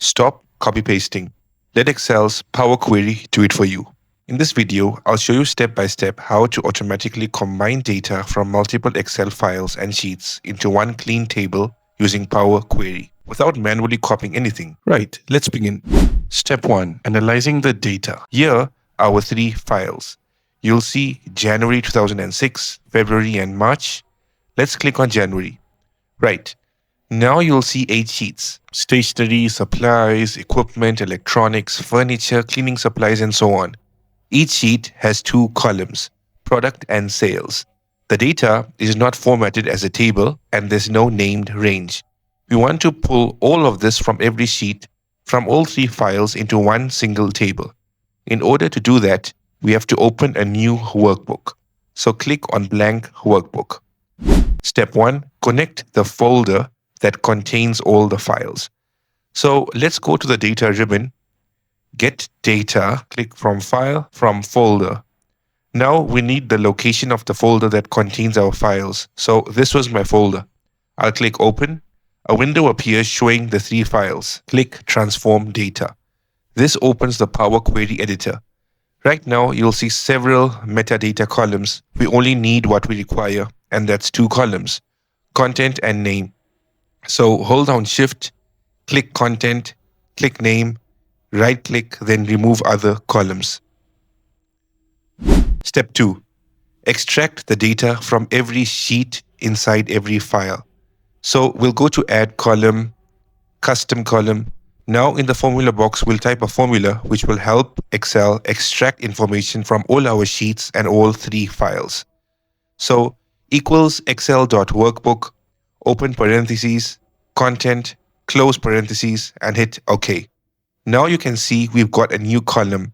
Stop copy pasting. Let Excel's Power Query do it for you. In this video, I'll show you step by step how to automatically combine data from multiple Excel files and sheets into one clean table using Power Query without manually copying anything. Right, let's begin. Step 1. Analyzing the data. Here are our three files. You'll see January 2006, February and March. Let's click on January. Right. Now you'll see 8 sheets: stationery, supplies, equipment, electronics, furniture, cleaning supplies, and so on. Each sheet has 2 columns, product and sales. The data is not formatted as a table and there's no named range. We want to pull all of this from every sheet from all 3 files into one single table. In order to do that, we have to open a new workbook. So click on blank workbook. Step 1. Connect the folder that contains all the files. So let's go to the data ribbon, get data, click from file, from folder. Now we need the location of the folder that contains our files. So this was my folder. I'll click open. A window appears showing the 3 files. Click transform data. This opens the Power Query editor. Right now you'll see several metadata columns. We only need what we require, and that's 2 columns, content and name. So hold down Shift, click content, click name, right click, then remove other columns. Step 2. Extract the data from every sheet inside every file. So we'll go to add column, custom column. Now in the formula box, we'll type a formula which will help Excel extract information from all our sheets and all 3 files. So equals excel.workbook, open parentheses, content, close parentheses, and hit OK. Now you can see we've got a new column.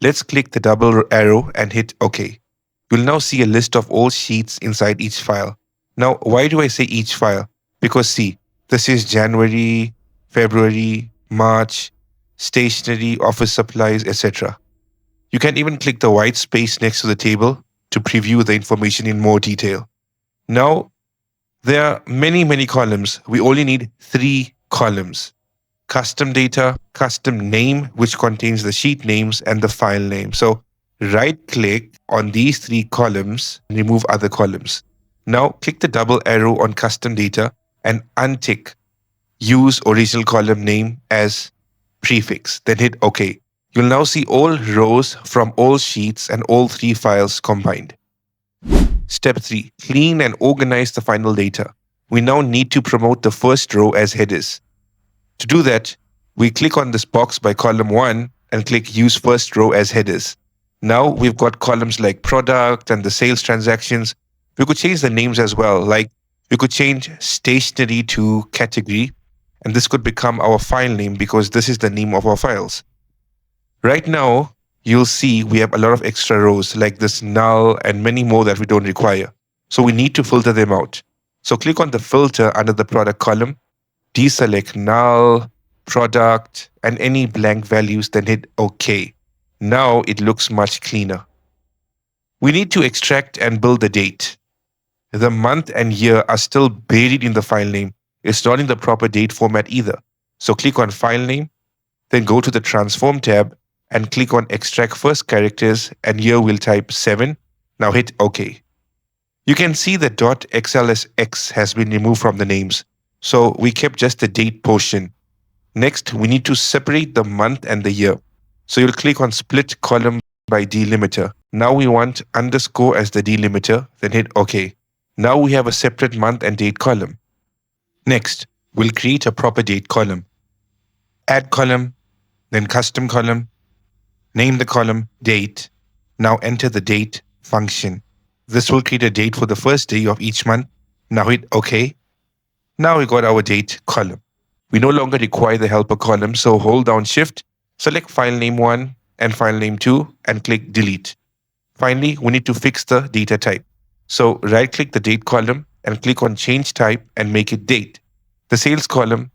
Let's click the double arrow and hit OK. You'll now see a list of all sheets inside each file. Now, why do I say each file? Because see, this is January, February, March, stationery, office supplies, etc. You can even click the white space next to the table to preview the information in more detail. Now, there are many columns. We only need 3 columns: custom data, custom name, which contains the sheet names and the file name. So right click on these 3 columns, remove other columns. Now click the double arrow on custom data and untick use original column name as prefix, then hit OK. You'll now see all rows from all sheets and all 3 files combined. Step 3. Clean and organize the final data. We now need to promote the first row as headers. To do that, we click on this box by column 1 and click use first row as headers. Now we've got columns like product and the sales transactions. We could change the names as well, like we could change stationery to category, and this could become our file name because this is the name of our files. Right now, you'll see we have a lot of extra rows like this null and many more that we don't require. So we need to filter them out. So click on the filter under the product column, deselect null, product, and any blank values, then hit OK. Now it looks much cleaner. We need to extract and build the date. The month and year are still buried in the file name. It's not in the proper date format either. So click on file name, then go to the transform tab and click on extract first characters, and here we'll type 7. Now hit OK. You can see the .xlsx has been removed from the names. So we kept just the date portion. Next, we need to separate the month and the year. So you'll click on split column by delimiter. Now we want underscore as the delimiter, then hit OK. Now we have a separate month and date column. Next, we'll create a proper date column. Add column, then custom column, name the column date. Now enter the date function. This will create a date for the first day of each month. Now hit OK. Now we got our date column. We no longer require the helper column, so hold down Shift, select file name 1 and file name 2 and click delete. Finally, we need to fix the data type. So right click the date column and click on change type and make it date. The sales column,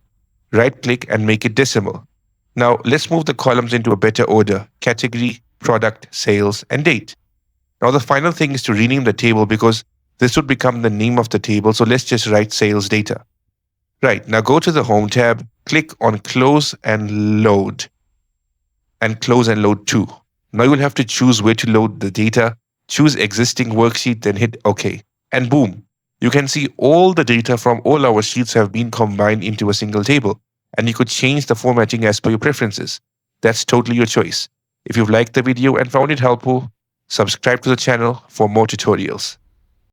right click and make it decimal. Now let's move the columns into a better order: category, product, sales, and date. Now the final thing is to rename the table because this would become the name of the table. So let's just write sales data. Right, now go to the Home tab, click on close and load, and close and load too. Now you'll have to choose where to load the data, choose existing worksheet, then hit OK. And boom, you can see all the data from all our sheets have been combined into a single table. And you could change the formatting as per your preferences. That's totally your choice. If you've liked the video and found it helpful, subscribe to the channel for more tutorials.